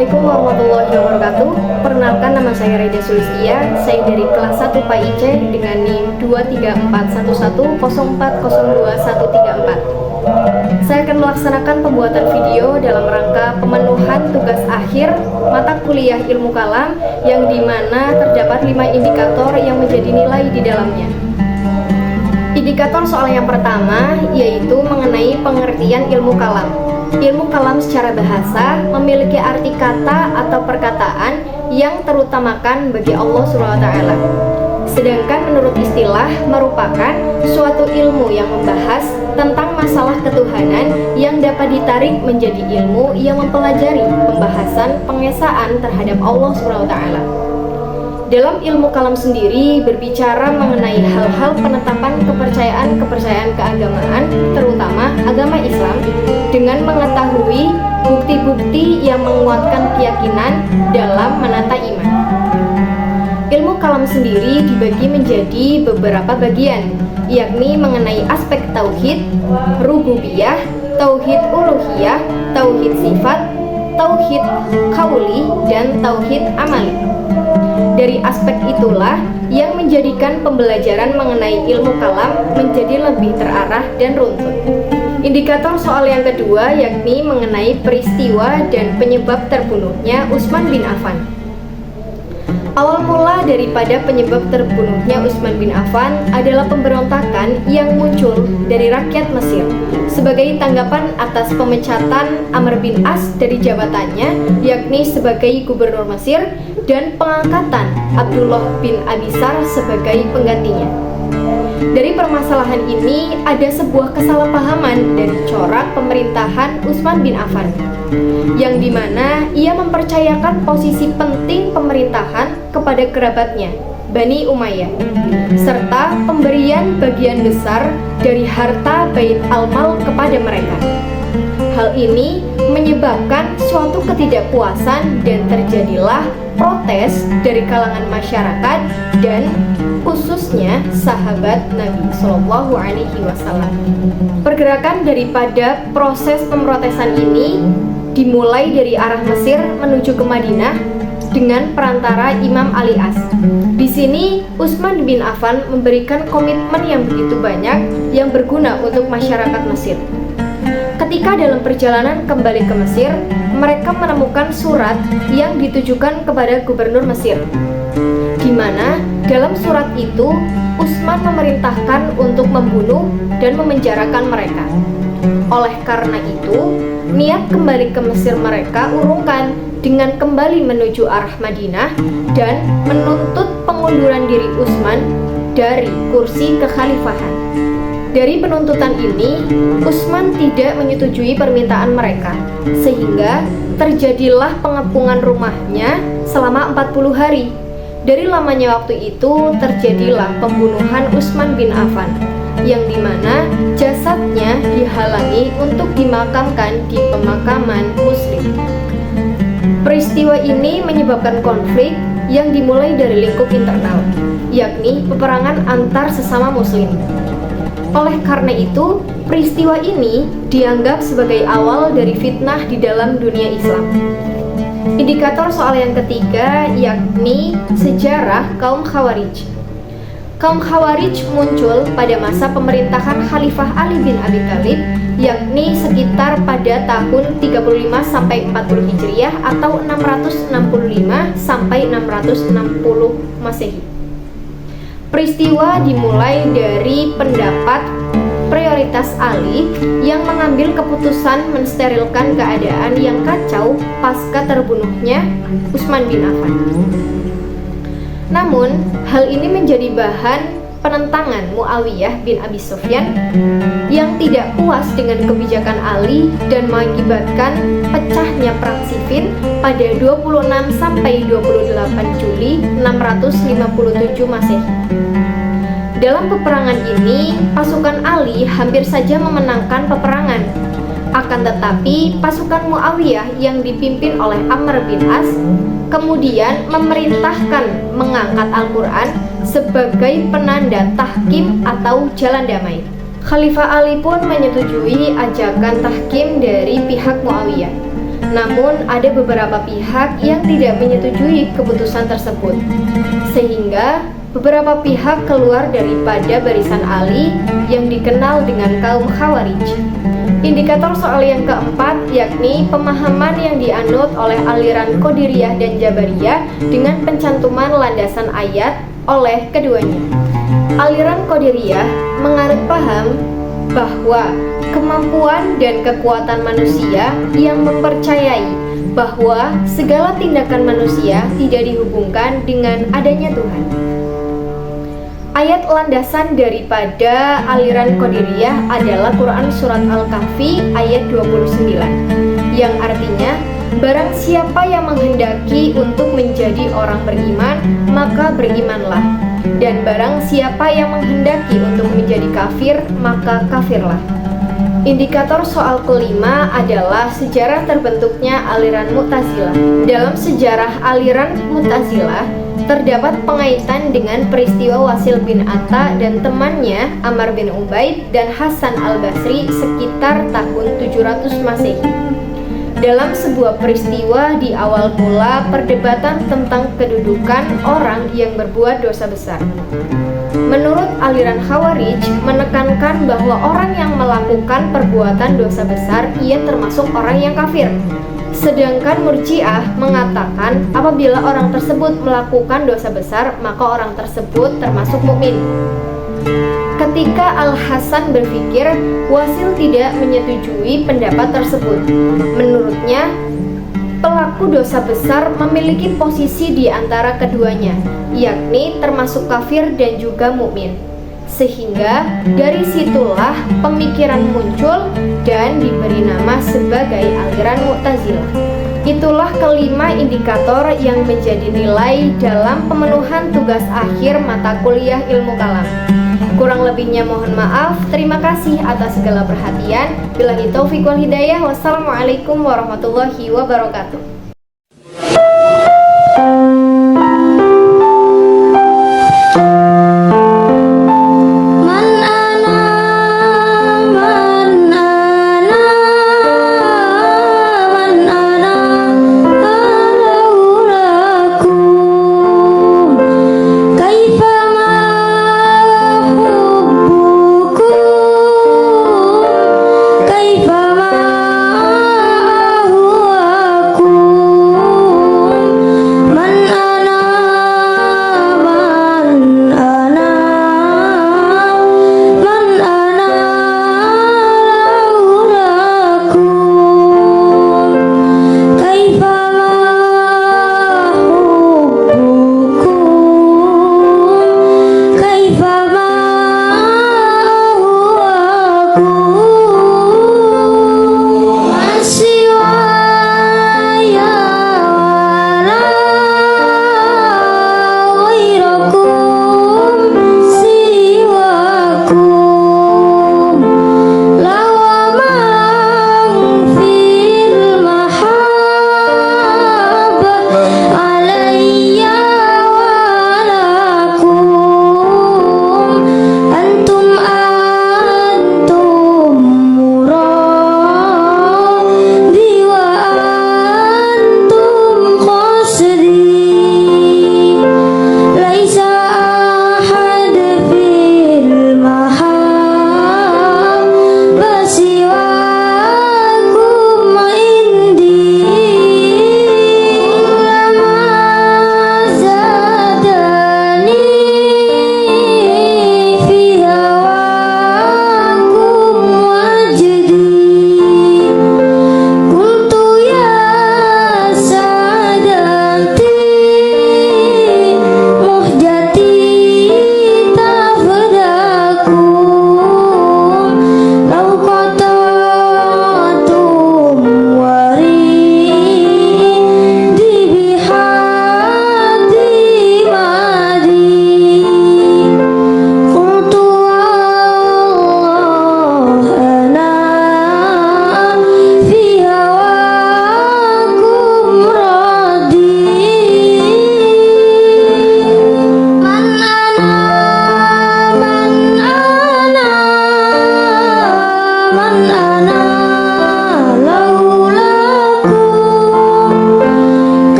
Assalamualaikum warahmatullahi wabarakatuh. Perkenalkan, nama saya Reda Sulistia. Saya dari kelas 1 PAIC dengan NIM 2341104021134. Saya akan melaksanakan pembuatan video dalam rangka pemenuhan tugas akhir mata kuliah ilmu kalam, yang dimana terdapat 5 indikator yang menjadi nilai di dalamnya. Indikator soal yang pertama yaitu mengenai pengertian ilmu kalam. Ilmu kalam secara bahasa memiliki arti kata atau perkataan yang terutamakan bagi Allah SWT. Sedangkan menurut istilah merupakan suatu ilmu yang membahas tentang masalah ketuhanan yang dapat ditarik menjadi ilmu yang mempelajari pembahasan pengesaan terhadap Allah SWT. Dalam ilmu kalam sendiri berbicara mengenai hal-hal penetapan kepercayaan keagamaan, terutama agama Islam, dengan mengetahui bukti-bukti yang menguatkan keyakinan dalam menata iman. Ilmu kalam sendiri dibagi menjadi beberapa bagian, yakni mengenai aspek tauhid, rububiyah, tauhid uluhiyah, tauhid sifat, tauhid qauli, dan tauhid amali. Dari aspek itulah yang menjadikan pembelajaran mengenai ilmu kalam menjadi lebih terarah dan runtut. Indikator soal yang kedua yakni mengenai peristiwa dan penyebab terbunuhnya Utsman bin Affan. Awal mula daripada penyebab terbunuhnya Utsman bin Affan adalah pemberontakan yang muncul dari rakyat Mesir sebagai tanggapan atas pemecatan Amr bin As dari jabatannya, yakni sebagai gubernur Mesir, dan pengangkatan Abdullah bin Abisar sebagai penggantinya. Dari permasalahan ini ada sebuah kesalahpahaman dari corak pemerintahan Utsman bin Affan, yang dimana ia mempercayakan posisi penting pemerintahan kepada kerabatnya, Bani Umayyah, serta pemberian bagian besar dari harta Bait al-Mal kepada mereka. Hal ini menyebabkan suatu ketidakpuasan dan terjadilah protes dari kalangan masyarakat dan khususnya sahabat Nabi Shallallahu Alaihi Wasallam. Pergerakan daripada proses pemrotesan ini dimulai dari arah Mesir menuju ke Madinah dengan perantara Imam Ali As. Di sini Utsman bin Affan memberikan komitmen yang begitu banyak yang berguna untuk masyarakat Mesir. Ketika dalam perjalanan kembali ke Mesir, mereka menemukan surat yang ditujukan kepada gubernur Mesir, di mana dalam surat itu Utsman memerintahkan untuk membunuh dan memenjarakan mereka. Oleh karena itu, niat kembali ke Mesir mereka urungkan dengan kembali menuju arah Madinah dan menuntut pengunduran diri Utsman dari kursi kekhalifahan. Dari penuntutan ini, Utsman tidak menyetujui permintaan mereka, sehingga terjadilah pengepungan rumahnya selama 40 hari. Dari lamanya waktu itu, terjadilah pembunuhan Utsman bin Affan, yang dimana jasadnya dihalangi untuk dimakamkan di pemakaman Muslim. Peristiwa ini menyebabkan konflik yang dimulai dari lingkup internal, yakni peperangan antar sesama Muslim. Oleh karena itu, peristiwa ini dianggap sebagai awal dari fitnah di dalam dunia Islam. Indikator soal yang ketiga yakni sejarah kaum Khawarij. Kaum Khawarij muncul pada masa pemerintahan Khalifah Ali bin Abi Thalib, yakni sekitar pada tahun 35 sampai 40 Hijriah atau 665 sampai 660 Masehi. Peristiwa dimulai dari pendapat prioritas Ali yang mengambil keputusan mensterilkan keadaan yang kacau pasca terbunuhnya Utsman bin Affan. Namun, hal ini menjadi bahan penentangan Muawiyah bin Abi Sufyan yang tidak puas dengan kebijakan Ali dan mengakibatkan pecahnya perang Siffin pada 26 sampai 28 Juli 657 Masehi. Dalam peperangan ini, pasukan Ali hampir saja memenangkan peperangan. Akan tetapi, pasukan Muawiyah yang dipimpin oleh Amr bin As kemudian memerintahkan mengangkat Al-Quran sebagai penanda tahkim atau jalan damai. Khalifah Ali pun menyetujui ajakan tahkim dari pihak Muawiyah. Namun ada beberapa pihak yang tidak menyetujui keputusan tersebut, sehingga beberapa pihak keluar daripada barisan Ali yang dikenal dengan kaum Khawarij. Indikator soal yang keempat yakni pemahaman yang dianut oleh aliran Qadiriyah dan Jabariyah dengan pencantuman landasan ayat oleh keduanya. Aliran Qadiriyah menganut paham bahwa kemampuan dan kekuatan manusia yang mempercayai bahwa segala tindakan manusia tidak dihubungkan dengan adanya Tuhan. Ayat landasan daripada aliran Qadiriyah adalah Quran Surat Al-Kahfi ayat 29, yang artinya, barang siapa yang menghendaki untuk menjadi orang beriman, maka berimanlah. Dan barang siapa yang menghendaki untuk menjadi kafir, maka kafirlah. Indikator soal kelima adalah sejarah terbentuknya aliran Mu'tazilah. Dalam sejarah aliran Mu'tazilah, terdapat pengaitan dengan peristiwa Wasil bin Atta dan temannya Ammar bin Ubaid dan Hasan al-Basri sekitar tahun 700 Masehi. Dalam sebuah peristiwa di awal mula perdebatan tentang kedudukan orang yang berbuat dosa besar. Menurut aliran Khawarij menekankan bahwa orang yang melakukan perbuatan dosa besar ia termasuk orang yang kafir. Sedangkan Murji'ah mengatakan apabila orang tersebut melakukan dosa besar maka orang tersebut termasuk mukmin. Ketika Al-Hasan berpikir, Wasil tidak menyetujui pendapat tersebut. Menurutnya, pelaku dosa besar memiliki posisi di antara keduanya, yakni termasuk kafir dan juga mukmin. Sehingga dari situlah pemikiran muncul dan diberi nama sebagai aliran Mu'tazilah. Itulah kelima indikator yang menjadi nilai dalam pemenuhan tugas akhir mata kuliah ilmu kalam. Kurang lebihnya mohon maaf. Terima kasih atas segala perhatian. Billahi taufiq wal hidayah. Wassalamualaikum warahmatullahi wabarakatuh.